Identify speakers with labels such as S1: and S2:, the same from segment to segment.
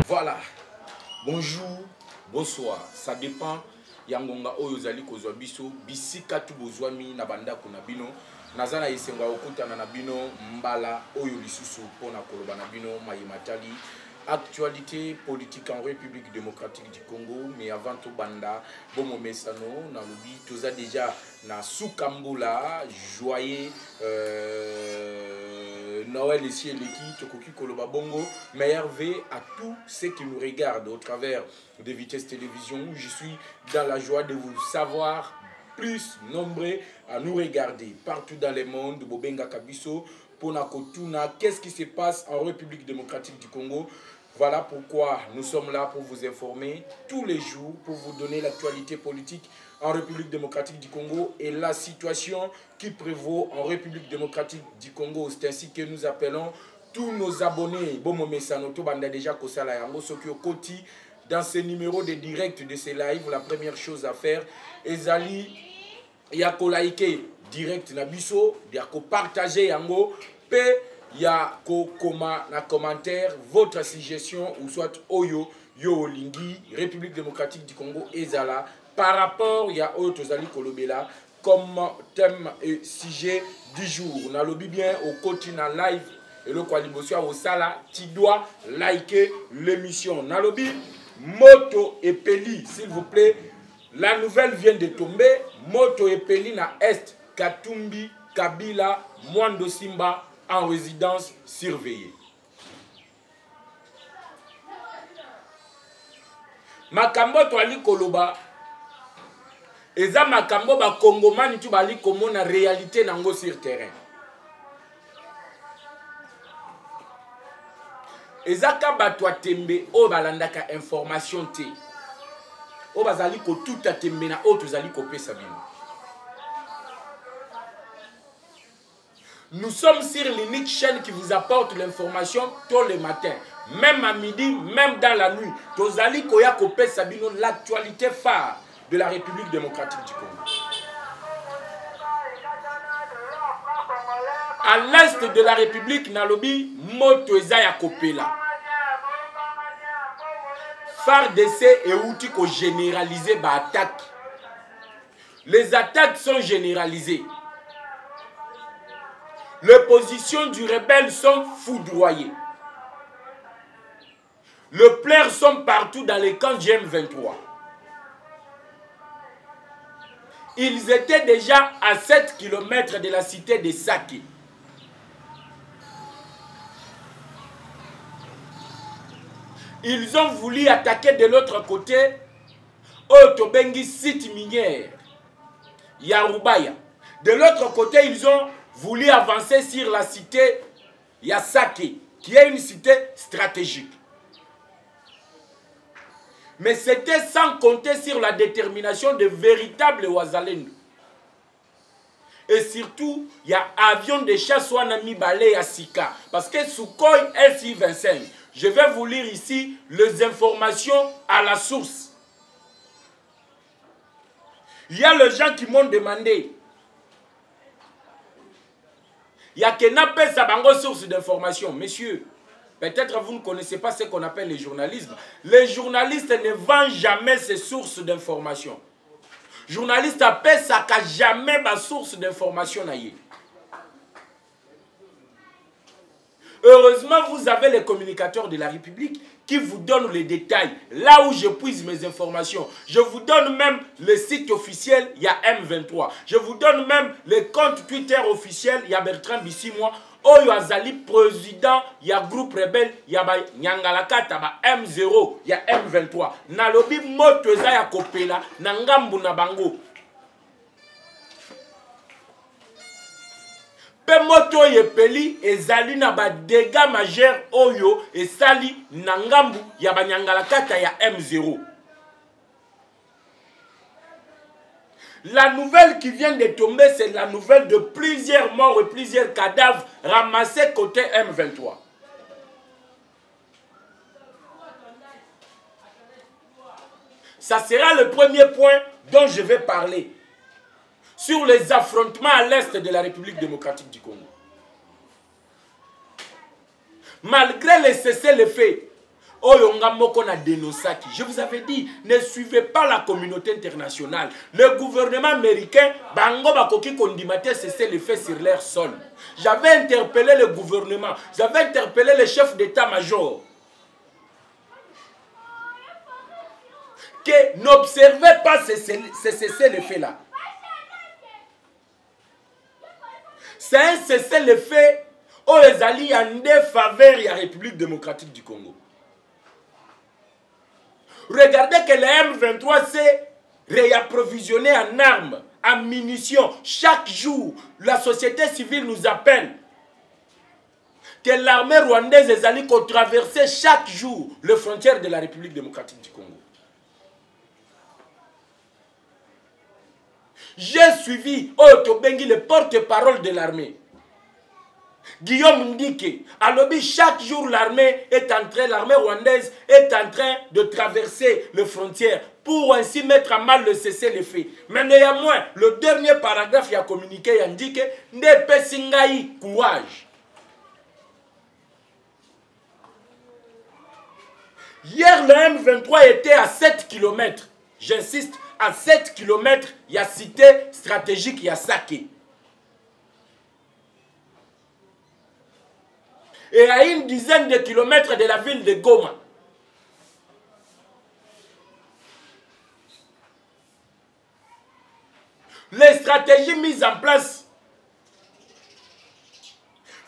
S1: Voilà, bonjour, bonsoir, ça dépend. Yangonga oyo zali kozwa biso bisika tu bozwami na bandako na bino nazana esenga okutana na bino mbala oyo lisusu pona koloba na bino mayematali actualité politique en République démocratique du Congo. Mais avant tout banda bomo mesano na lobi toza déjà na Soukambula joyeux Noël ici et l'équipe Tokoki Koloba Bongo. Meilleur V à tous ceux qui nous regardent au travers de Vitesse Télévision. Je suis dans la joie de vous savoir plus nombreux à nous regarder partout dans le monde. Bobenga Kabiso, Ponakotuna, qu'est-ce qui se passe en République démocratique du Congo? Voilà pourquoi nous sommes là pour vous informer tous les jours, pour vous donner l'actualité politique en République démocratique du Congo et la situation qui prévaut en République démocratique du Congo. C'est ainsi que nous appelons tous nos abonnés. Dans ce numéro de direct de ces lives, la première chose à faire est yako liker direct na biso, yako partager yango, pe ya ko koma na commentaire votre suggestion ou soit oyo yo lingi République démocratique du Congo ezala par rapport ya oyo tozali kolobela comme thème et sujet du jour. Na lobi bien au côté na live et le kwalibosio au sala tu dois liker l'émission. Na lobi Moto et Peli, s'il vous plaît. La nouvelle vient de tomber. Moto et Peli na Est, Katumbi, Kabila, Mwando Simba en résidence surveillée. Makambo to ali koloba. Eza makambo ba Kongomani tu bali komona réalité nango sur terrain. Ezaka batwa tembe o balandaka information te. O bazali ko tout a tembe na o tozali ko pesa bino. Nous sommes sur l'unique chaîne qui vous apporte l'information tôt le matin, même à midi, même dans la nuit. Tozali ko ya ko pesa bino l'actualité phare de la République démocratique du Congo. À l'est de la République, Nalobi, Moto Ezaya Kopela. FARDC et outils qu'on généralisé par attaque. Les attaques sont généralisées. Les positions du rebelle sont foudroyées. Les pleurs sont partout dans les camps du M23. Ils étaient déjà à 7 km de la cité de Sake. Ils ont voulu attaquer de l'autre côté Otobengi site minière Yarubaya. De l'autre côté, ils ont voulu avancer sur la cité Yasake, qui est une cité stratégique. Mais c'était sans compter sur la détermination de véritables Ouazalendo. Et surtout, il y a avion de chasse Wanami Balé à Sika. Parce que Sukhoi SI-25, je vais vous lire ici les informations à la source. Il y a les gens qui m'ont demandé. Il y a Kenape Sabango source d'information. Messieurs, peut-être vous ne connaissez pas ce qu'on appelle le journalisme. Les journalistes ne vendent jamais ces sources d'information. Journaliste appelle ça qu'à jamais ma source d'information. Heureusement, vous avez les communicateurs de la République qui vous donnent les détails. Là où je puise mes informations. Je vous donne même le site officiel, il y a M23. Je vous donne même les comptes Twitter officiels, il y a Bertrand Bissimois. Oyo Azali président, il y a groupe rebelle, il y a Nyangalakata, M0, il y a M23. Nalobi moto eza ya kopela, nangambu na bango. Pe moto yepeli ezali na ba dégâts majeurs oyo esali nangambu ya Nyangalakata ya M0. La nouvelle qui vient de tomber, c'est la nouvelle de plusieurs morts et plusieurs cadavres ramassés côté M23. Ça sera le premier point dont je vais parler sur les affrontements à l'est de la République démocratique du Congo. Malgré les cessez-le-feu, je vous avais dit, ne suivez pas la communauté internationale. Le gouvernement américain, bango bakoki kondimate cessez-le-feu sur leur sol. J'avais interpellé le gouvernement, j'avais interpellé le chef d'état-major. Que n'observez pas ces cessez-le-feu là. C'est un cessez-le-feu aux alliés en défaveur de la République démocratique du Congo. Regardez que le M23 s'est réapprovisionné en armes, en munitions. Chaque jour, la société civile nous appelle que l'armée rwandaise est allée traverser chaque jour les frontières de la République démocratique du Congo. J'ai suivi Otobengi, le porte-parole de l'armée. Guillaume Ndike, à l'objet, chaque jour l'armée rwandaise est en train de traverser les frontières pour ainsi mettre à mal le cessez-le-feu. Mais néanmoins, le dernier paragraphe a communiqué, il dit que ne pesingaï courage. Hier, le M23 était à 7 km. J'insiste, à 7 km, il y a cité stratégique, il y a Saké. Et à une dizaine de kilomètres de la ville de Goma. Les stratégies mises en place.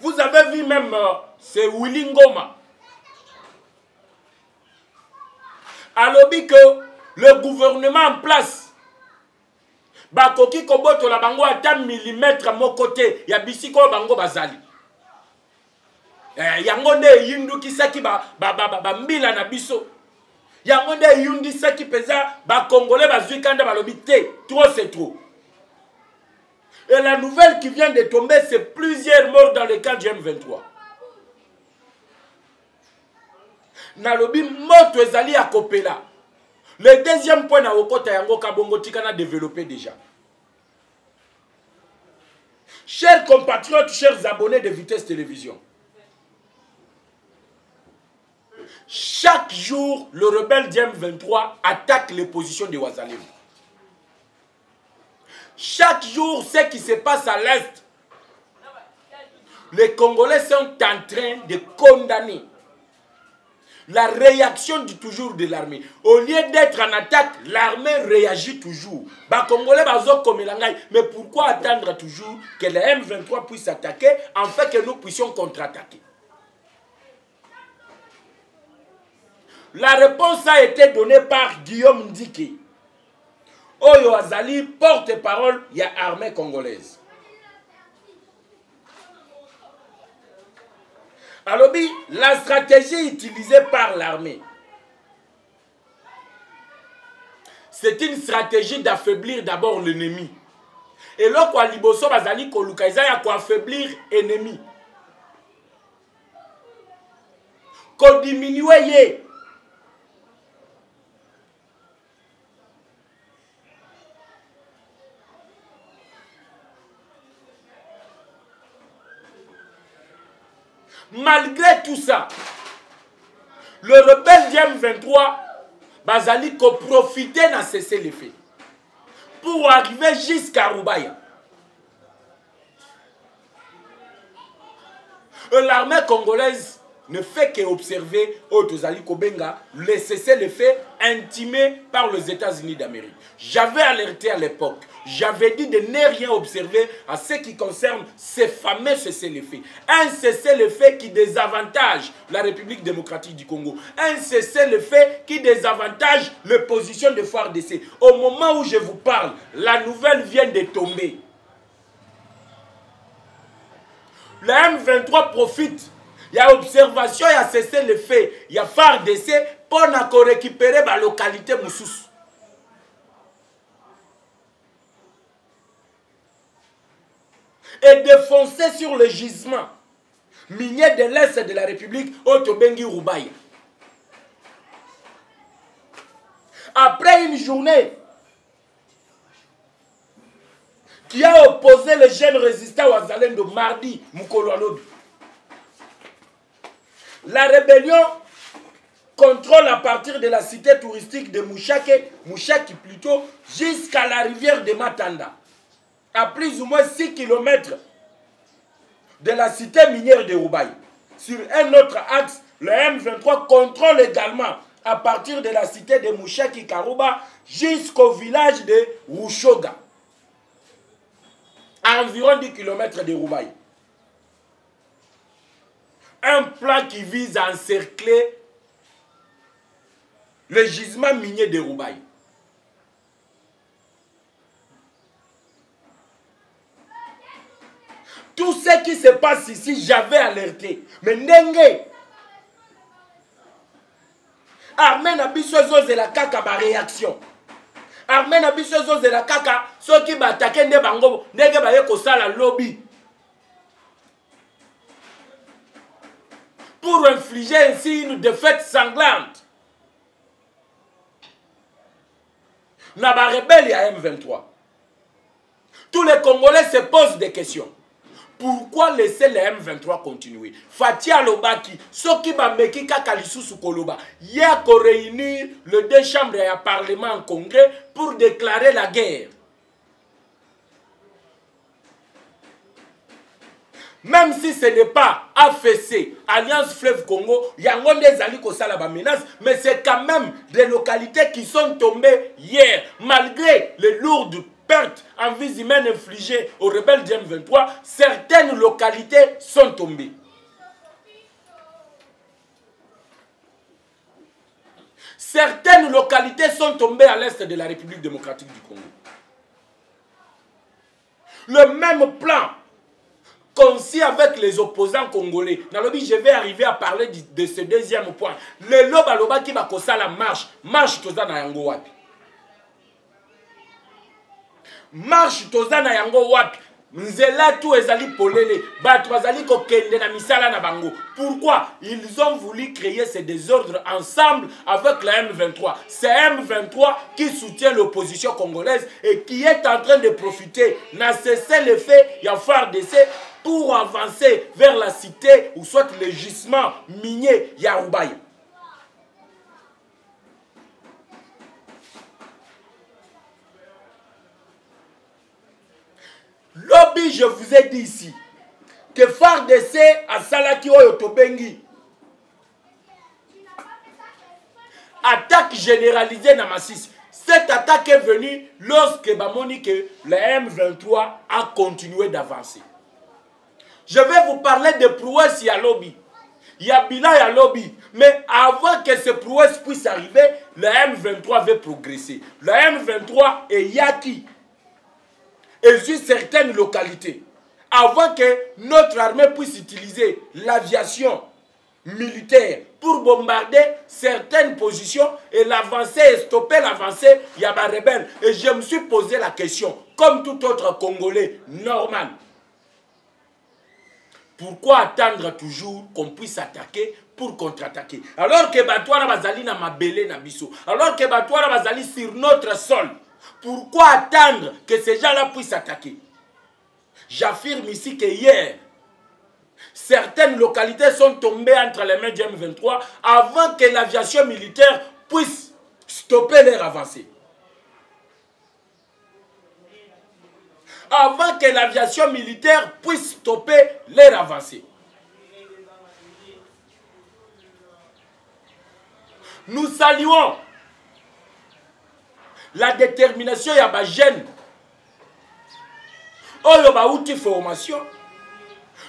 S1: Vous avez vu même, c'est Willy Ngoma. Alors que le gouvernement en place, bakoki koboto la bango ata millimètre à mon côté, ya bisiko bango bazali. Yango nde yinduki saki mbila na biso. Yango nde yundi saki peza ba congolais bazui kanda balobi te, trop c'est trop. Et la nouvelle qui vient de tomber, c'est plusieurs morts dans le camp du M23. Nalobi moto ezali ya kopela. Le deuxième point na okota yango kabongo tikana développé déjà. Chers compatriotes, chers abonnés de Vitesse Télévision. Chaque jour, le rebelle DM23 attaque les positions de Ouazalem. Chaque jour, ce qui se passe à l'Est, les Congolais sont en train de condamner la réaction toujours de l'armée. Au lieu d'être en attaque, l'armée réagit toujours. Les Congolais, mais pourquoi attendre toujours que le M23 puisse attaquer, en fait que nous puissions contre-attaquer? La réponse a été donnée par Guillaume Ndike. Oyo Azali, porte-parole, il y a armée congolaise. Alors, la stratégie utilisée par l'armée, c'est une stratégie d'affaiblir d'abord l'ennemi. Et là, quoi, Liboso Bazali Kolukaïza, il y a quoi affaiblir l'ennemi. Qu'on diminue. Malgré tout ça, le rebelle DM23 Bazali ko profiter d'en cesser les faits pour arriver jusqu'à Roubaïa. L'armée congolaise ne fait qu'observer Otozali Kobenga, le cessez-le-feu intimé par les États-Unis d'Amérique. J'avais alerté à l'époque, j'avais dit de ne rien observer à ce qui concerne ces fameux cessez-le-feu. Un cessez-le-feu qui désavantage la République démocratique du Congo. Un cessez-le-feu qui désavantage les positions de FARDC. Au moment où je vous parle, la nouvelle vient de tomber. Le M23 profite. Il y a observation, il y a cessé le fait. Il y a FARDC pour récupérer la localité Moussous. et de foncer sur le gisement minier de l'Est de la République, Otobengi Roubaï. Après une journée qui a opposé les jeunes résistants aux Azalendo mardi, Mukolo Alobi, la rébellion contrôle à partir de la cité touristique de Mouchaki plutôt, jusqu'à la rivière de Matanda, à plus ou moins 6 km de la cité minière de Roubaï. Sur un autre axe, le M23 contrôle également à partir de la cité de Mouchaki Karouba jusqu'au village de Rushoga, à environ 10 km de Roubaï. Un plan qui vise à encercler le gisement minier de Roubaï. Tout ce qui se passe ici, j'avais alerté. Mais Ndenge, Armée Nabiso de la kaka ba réaction. Armée Nabiso de la kaka, ceux qui attaquent Nde Bango, Ndenge ba yeko sala lobby. Pour infliger ainsi une défaite sanglante. Naba rebelle à M23. Tous les Congolais se posent des questions. Pourquoi laisser les M23 continuer? Fatia Lobaki, Soki Bameki Kakalisusu Koloba, il y a réunir le deux chambres et un parlement en congrès pour déclarer la guerre. Même si ce n'est pas AFC, Alliance Fleuve Congo, il y a des alliés qui sont menace, mais c'est quand même des localités qui sont tombées hier, malgré les lourdes pertes en vie humaine infligées aux rebelles du M23, certaines localités sont tombées. Certaines localités sont tombées à l'est de la République démocratique du Congo. Le même plan concis avec les opposants congolais. Nalobi, je vais arriver à parler de ce deuxième point. Le loba loba qui va kosa la marche toza na yango wapi. Marche toza na yango wapi. Nzela tout ezali polele, batu bazali kokende na misala na bango. Pourquoi? Ils ont voulu créer ce désordre ensemble avec la M23. C'est M23 qui soutient l'opposition congolaise et qui est en train de profiter, n'a cessé le fait, il y a FARDC, pour avancer vers la cité ou soit le gisement minier Yaroubaï. Lobby, je vous ai dit ici que FARDC à Salaki Oyotobengi attaque généralisée dans Massis. Cette attaque est venue lorsque Bamoni que le M23 a continué d'avancer. Je vais vous parler de prouesses à Lobby. Il y a bilan à Lobby. Mais avant que ces prouesses puissent arriver, le M23 veut progresser. Le M23 est Yaki. Et sur certaines localités, avant que notre armée puisse utiliser l'aviation militaire pour bombarder certaines positions et l'avancée et stopper l'avancée, il y a des rebelles. Et je me suis posé la question, comme tout autre Congolais normal, pourquoi attendre toujours qu'on puisse attaquer pour contre-attaquer? Alors que Batouara Bazali na mabele na biso, alors que Batouara Bazali sur notre sol, pourquoi attendre que ces gens-là puissent attaquer? J'affirme ici que hier, certaines localités sont tombées entre les mains du M23 avant que l'aviation militaire puisse stopper leur avancée. Avant que l'aviation militaire puisse stopper leur avancée. Nous saluons la détermination ya ba jeune oyo ba outil formation.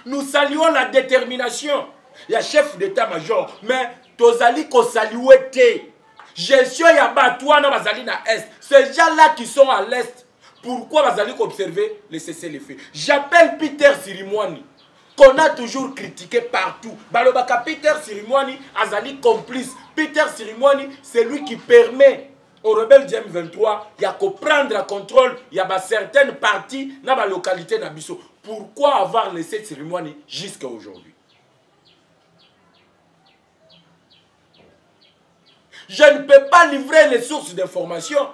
S1: Nous saluons la détermination ya chef d'état-major, mais tozali ko saluer te gestion ya batouana bazali na est. Ces gens-là qui sont à l'est, pourquoi bazali ko observer les cessez-le-feu? J'appelle Peter Sirimwani, qu'on a toujours critiqué partout. Balobaka Peter Sirimwani azali complice. Peter Sirimwani, c'est lui qui permet aux rebelles du M23, il y a qu'à prendre le contrôle, il y a certaines parties dans la localité Nabiso. Pourquoi avoir laissé cette cérémonie jusqu'à aujourd'hui? Je ne peux pas livrer les sources d'information,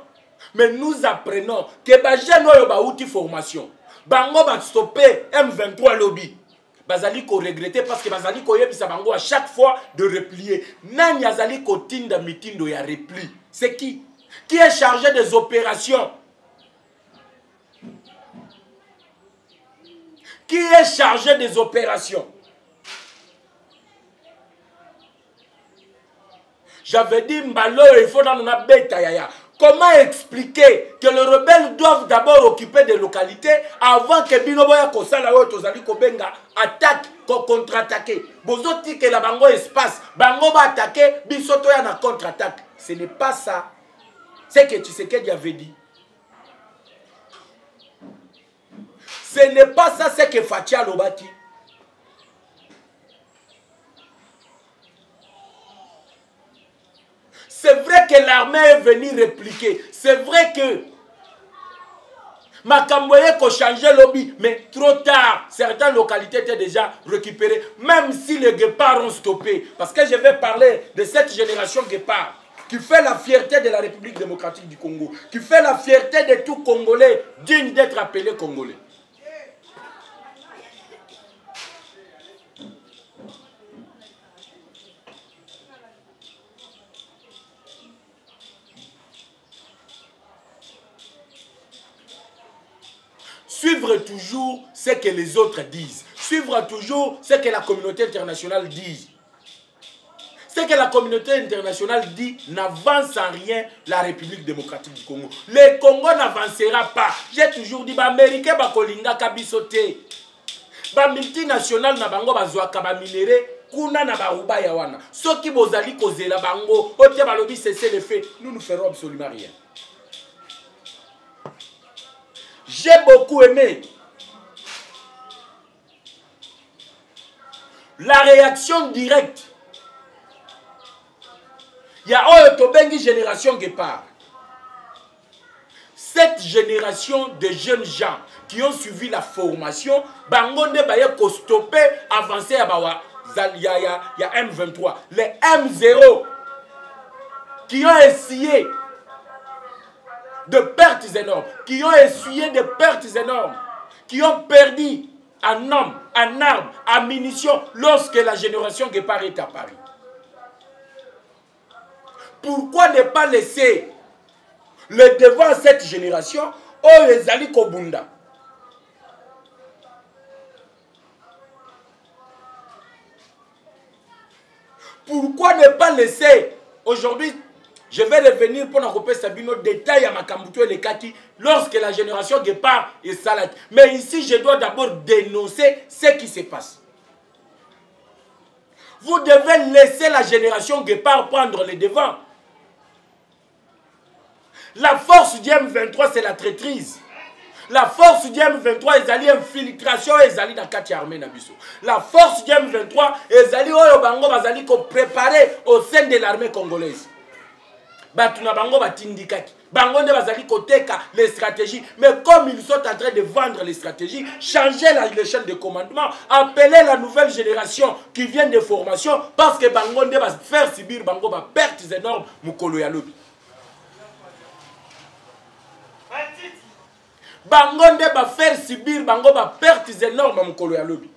S1: mais nous apprenons que les jeunes ont une formation. Bango va stopper M23 lobby. Bazali ko regretter parce que bazali ko yebisa bango à chaque fois de replier. Nani azali ko tinda mitindo ya repli. C'est qui? Qui est chargé des opérations? Qui est chargé des opérations? J'avais dit Mbalo, il faut dans la bête. Comment expliquer que les rebelles doivent d'abord occuper des localités avant que Binoboya Kosala Tozali Kobenga attaque, contre-attaquer? Bozoti que la bango espace, bango va attaquer, bisoto ya na contre-attaque. Ce n'est pas ça. C'est que Tshisekedi avait dit. Ce n'est pas ça, c'est que Fatia Lobaki. C'est vrai que l'armée est venue répliquer. C'est vrai que Makamboye a changé le lobby, mais trop tard. Certaines localités étaient déjà récupérées, même si les guépards ont stoppé. Parce que je vais parler de cette génération guépard qui fait la fierté de la République démocratique du Congo, qui fait la fierté de tout Congolais digne d'être appelé Congolais. Suivre toujours ce que les autres disent. Suivre toujours ce que la communauté internationale dit. Ce que la communauté internationale dit n'avance en rien la République démocratique du Congo. Le Congo n'avancera pas. J'ai toujours dit, les Américains bakolinga kabisote. Les multinationales na bango bazwaka ba minéré kuna na baruba ya wana. Soki bozali kozela bango, ote balobi cesser les faits, nous ne ferons absolument rien. J'ai beaucoup aimé la réaction directe. Il y a une génération guépard. Cette génération de jeunes gens qui ont suivi la formation, Bangonde Baye ko stopper, avancer il y a M23. Les M0 qui ont essayé de pertes énormes, qui ont essuyé des pertes énormes, qui ont perdu en hommes, en armes, en munitions lorsque la génération guépard est apparue. Pourquoi ne pas laisser le devant à cette génération ou les Ali Kobunda? Pourquoi ne pas laisser aujourd'hui? Je vais revenir pour nous Sabino détail à Makambuto et les Kati lorsque la génération guépard est salade. Mais ici, je dois d'abord dénoncer ce qui se passe. Vous devez laisser la génération guépard prendre les devants. La force du M23, c'est la traîtrise. La force du M23, ils allaient infiltration, ils allaient dans la carte armée. La force du M23, ils allaient au Bango, ils allaient préparer au sein de l'armée congolaise. Batuna Bango batindikaki. Bango ne bazali koteka les stratégies. Mais comme ils sont en train de vendre les stratégies, changer les chaînes de commandement, appeler la nouvelle génération qui vient de formation, parce que Bango ne va faire subir Bango va pertes énormes mukolo ya lobi. Bango ne va faire subir Bango va pertes énormes mukolo ya lobi.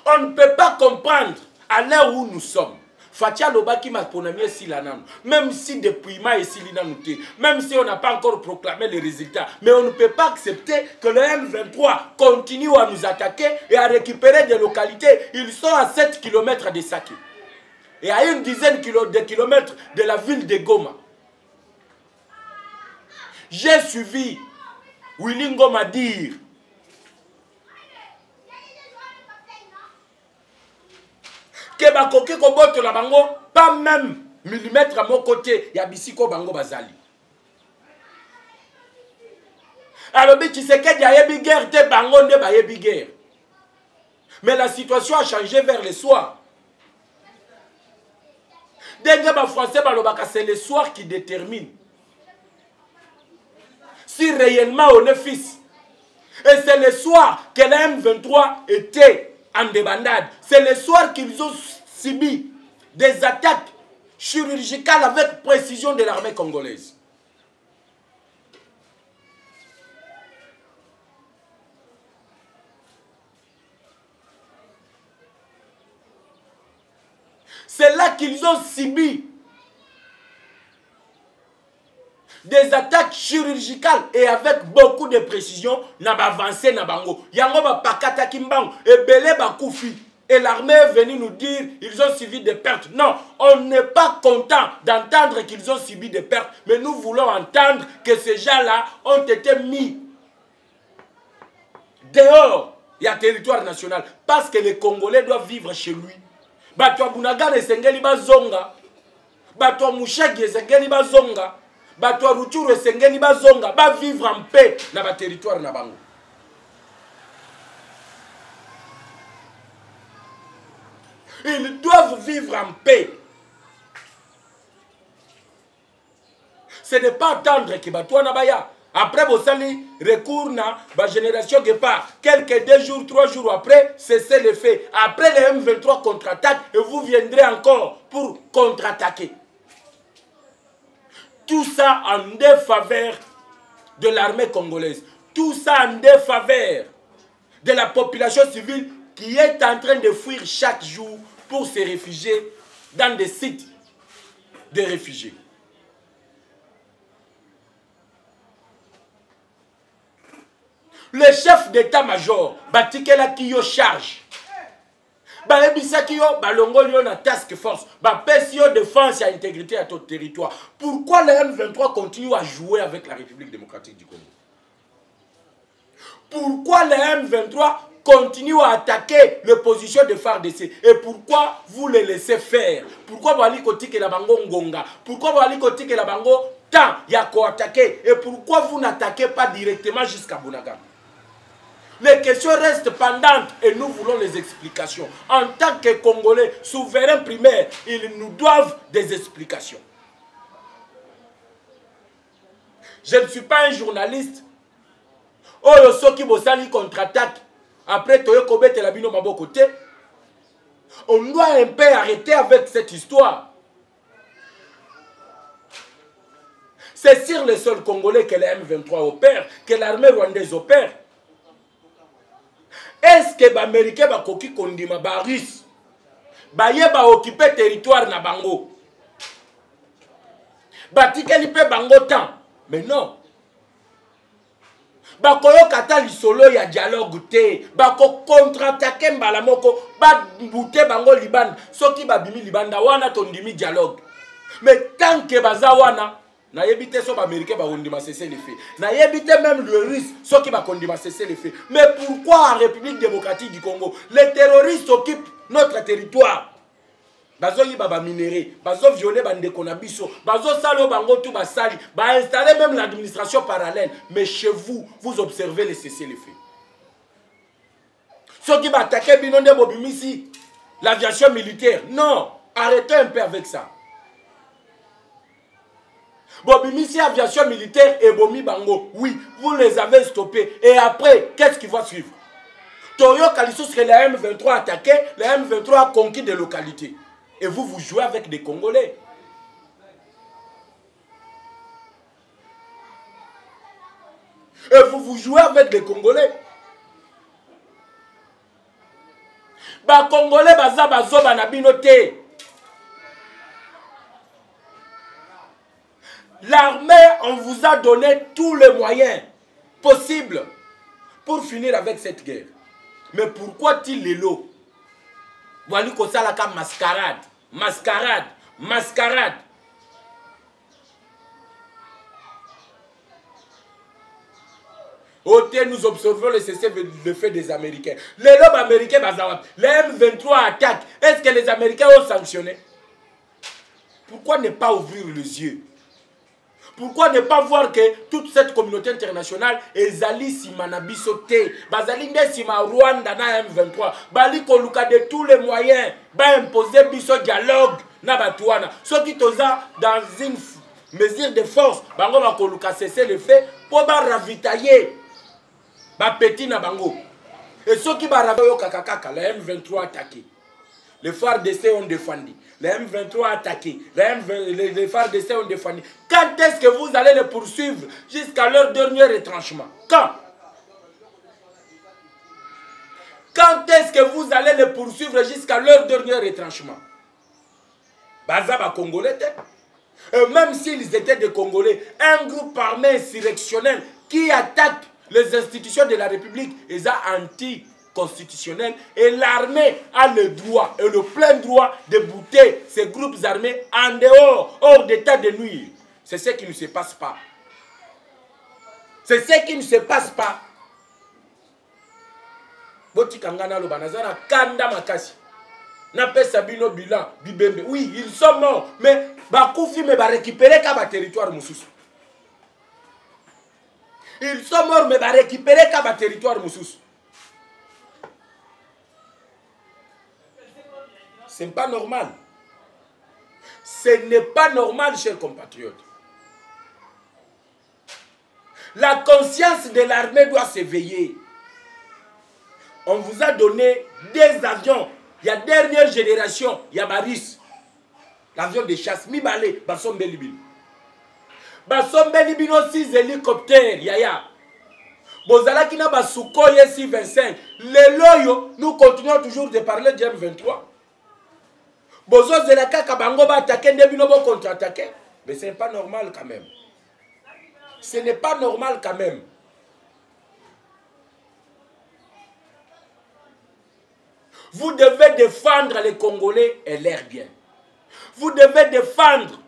S1: On ne peut pas comprendre à l'heure où nous sommes. Fatia Lobaki Maponamie Silanam, même si depuis mai Silinanouté, même si on n'a pas encore proclamé les résultats, mais on ne peut pas accepter que le M23 continue à nous attaquer et à récupérer des localités. Ils sont à 7 km de Saké et à une dizaine de kilomètres de la ville de Goma. J'ai suivi Willy Ngoma dire que bakoki koboto la bango pas même millimètre à mon côté ya bisiko bango bazali. Alors tu sais que ya yebi guerre te bango nde ba yebi guerre. Mais la situation a changé vers le soir. Dengue ba français balobaka c'est le soir qui détermine.
S2: si réellement on est fils. Et c'est le soir que la M23 était en débandade. C'est le soir qu'ils ont subi des attaques chirurgicales avec précision de l'armée congolaise. C'est là qu'ils ont subi des attaques chirurgicales et avec beaucoup de précision. Na ba avancé na bango. Yango ba pakata kimbango et belé ba koufi. Et l'armée est venue nous dire ils ont subi des pertes. Non, on n'est pas content d'entendre qu'ils ont subi des pertes, mais nous voulons entendre que ces gens-là ont été mis dehors du territoire national parce que les Congolais doivent vivre chez lui. Batwa Bunagana esengeli bazonga, Batwa Mouchagi esengeli bazonga, Batwa Ruchuru esengeli bazonga, ba vivre en paix dans le territoire na bango. Ils doivent vivre en paix. Ce n'est pas attendre que Batwa Nabaya. Après, vous allez recours na la génération qui part. Quelques 2 jours, 3 jours après, cessez le fait. Après, les M23 contre-attaquent et vous viendrez encore pour contre-attaquer. Tout ça en défaveur de l'armée congolaise. Tout ça en défaveur de la population civile qui est en train de fuir chaque jour pour se réfugier dans des sites de réfugiés. Le chef d'état-major, Batikela Kiyo charge. Baebisa Kiyo, Balongolio na task force, Bapesio défense et intégrité à ton territoire. Pourquoi le M23 continue à jouer avec la République démocratique du Congo? Pourquoi le M23 continue à attaquer les positions de FARDC? Et pourquoi vous les laissez faire? Pourquoi vous allez côté la bango ngonga? Pourquoi vous allez côté la bango tant yako attaquer? Et pourquoi vous n'attaquez pas directement jusqu'à Bunagana? Les questions restent pendantes et nous voulons les explications. En tant que Congolais souverains primaires, ils nous doivent des explications. Je ne suis pas un journaliste. Oh, ceux qui bossali contre-attaque. Après, Toyo Kobete la bino mabo côté. On doit un peu arrêter avec cette histoire. C'est sur le sol congolais que les M23 opèrent, que l'armée rwandaise opère. Est-ce que les Américains va koki kondima ba Russe ba yeba occuper territoire na bango ba tikeli pe bango temps? Mais non. Ba koyo kata lisolo ya dialogue te, ba ko contre-attaquer mbala moko, ba bute bango Liban, soki ba bimi Libanda wana tondimi dialogue. Mais tant que baza wana na yebite so ba américain ba kondima cesser les faits. Na yebite même le russe so qui ba kondima cesser les faits. Mais pourquoi en République démocratique du Congo les terroristes occupent notre territoire? Bazo yiba ba minéré, bazo violer bande konabiso, bazo salo bango tout ba sali, ba installer même l'administration parallèle. Mais chez vous, vous observez les cesser les faits. Ceux qui ba attaquer binonde bobimisi l'aviation militaire. Non, arrêtez un peu avec ça. Bobimisi aviation militaire et Bomi Bango, oui, vous les avez stoppés. Et après, qu'est-ce qui va suivre? Toyo Kalissos que la M23 a attaqué, la M23 a conquis des localités. Et vous, vous jouez avec des Congolais. Et vous jouez avec des Congolais. Ba Congolais baza bazo banabinote. L'armée, on vous a donné tous les moyens possibles pour finir avec cette guerre. Mais pourquoi il est là? Wali kosala ka mascarade, mascarade, mascarade. Ôtez, nous observons le cessez-le-feu des Américains. Les lobes américains, les M23 attaquent. Est-ce que les Américains ont sanctionné? Pourquoi ne pas ouvrir les yeux? Pourquoi ne pas voir que toute cette communauté internationale est allée simanabisoté, bazali sima Rwanda na M23, bali koluka de tous les moyens, ba imposer biso dialogue na batouana. Ce qui toza dans une mesure de force bango bakoluka cesser le fait po ravitailler petit na bango. Et ceux qui baravitailler kakaka, la M23 attaqué. Les FARDC ont défendu. Les M23 attaqué. Les FARDC ont défendu. Quand est-ce que vous allez les poursuivre jusqu'à leur dernier retranchement? Quand? Quand est-ce que vous allez les poursuivre jusqu'à leur dernier retranchement? Bazaba Congolais. Et même s'ils étaient des Congolais, un groupe armé insurrectionnel qui attaque les institutions de la République est anti-constitutionnel et l'armée a le droit et le plein droit de bouter ces groupes armés en dehors, hors d'état de nuire. C'est ce qui ne se passe pas. C'est ce qui ne se passe pas. Botikangana lo banazana kanda makasi. Na pesa bino bilan bibembe. Oui, ils sont morts, mais bakoufi me ba récupérer ka territoire mususu. Ils sont morts, mais va récupérer ka territoire mususu. Ce n'est pas normal. Ce n'est pas normal, chers compatriotes. La conscience de l'armée doit s'éveiller. On vous a donné des avions. Il y a dernière génération, il y a Baris. L'avion de chasse, Mibale, Bassom Belibin. Bassom Belibin aussi, 6 hélicoptères, Yaya. Bozala Kina Basuko, Yesi 25. Les loyaux, nous continuons toujours de parler de M23. Bozo Zelaka Kabango va attaquer, Nebinobo contre-attaquer. Mais ce n'est pas normal quand même. Ce n'est pas normal quand même. Vous devez défendre les Congolais et l'air bien. Vous devez défendre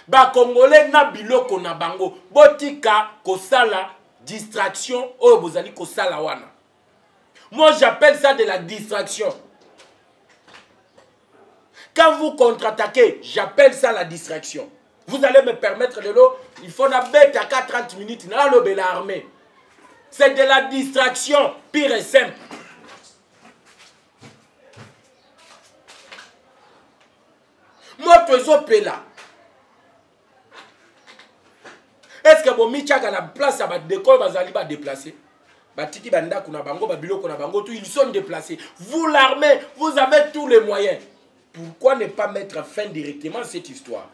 S2: ba Congolais na biloko na bango. Botika kosala distraction o bozali kosala wana. Moi j'appelle ça de la distraction. Quand vous contre-attaquez, j'appelle ça la distraction. Vous allez me permettre de l'eau, il faut na bête à 30 minutes dans l'armée. C'est de la distraction pure et simple. Est-ce que vous avez la place à décoller, vous allez déplacer? Ils sont déplacés. Vous, l'armée, vous avez tous les moyens. Pourquoi ne pas mettre fin directement à cette histoire?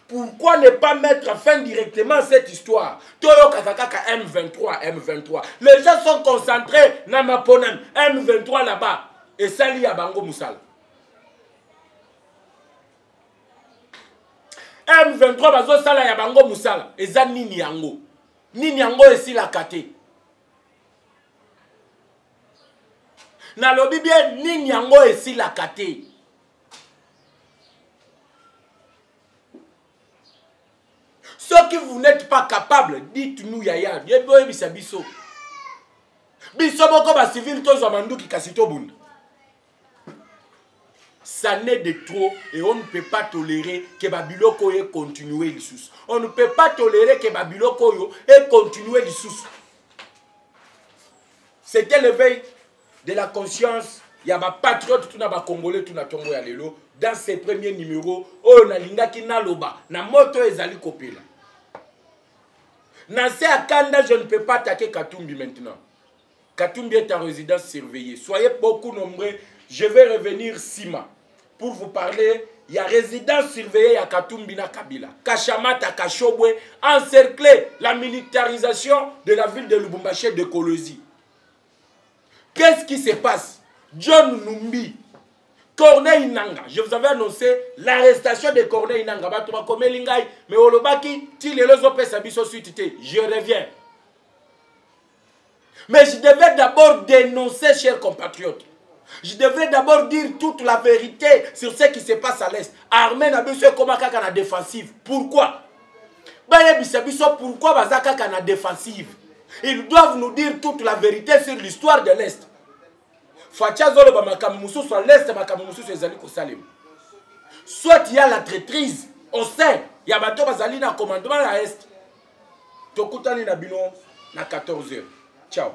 S2: Pourquoi ne pas mettre fin directement à cette histoire? Toyo Kakaka M23, M23. Les gens sont concentrés dans ma ponam. M23 là-bas. Et ça lié à Bango Moussala. M23 bazo sala ya Bango Moussala. Et ça nini yango. Nini yango esi la kate. Na lobi bien nini yango esi la kate. Ceux qui vous n'êtes pas capables, dites-nous yaya. Yeboye bisabiso. Biso boko ba civil tozo mandu ki kasito bunda. Ça n'est de trop et on ne peut pas tolérer que Babiloko ait continué les sous. On ne peut pas tolérer que Babiloko ait continué les sous. C'était l'éveil de la conscience. Il y a des patriotes, tout n'a Congolais, tout n'a Tongo Yalelo. Dans ces premiers numéros, on a linga ki naloba, na moto ezali kopela. Nassé à Kanda, je ne peux pas attaquer Katumbi maintenant. Katumbi est en résidence surveillée. Soyez beaucoup nombreux. Je vais revenir Sima pour vous parler. Il y a résidence surveillée à Katumbi na Kabila. Kachamata, Kachobwe, encerclé la militarisation de la ville de Lubumbashi de Kolosi. Qu'est-ce qui se passe? John Numbi, Corneille Nanga. Je vous avais annoncé l'arrestation de Corneille Nanga. Mais Olobaki, je reviens. Mais je devais d'abord dénoncer, chers compatriotes. Je devrais d'abord dire toute la vérité sur ce qui se passe à l'Est. Armée n'a pas besoin de la défensive. Pourquoi? Pourquoi Bazaka na défensive? Ils doivent nous dire toute la vérité sur l'histoire de l'Est. Soit il y a la traîtrise au sein, il y a bateau bazali na commandement à l'Est. Tokutani na bino na 14h. Ciao.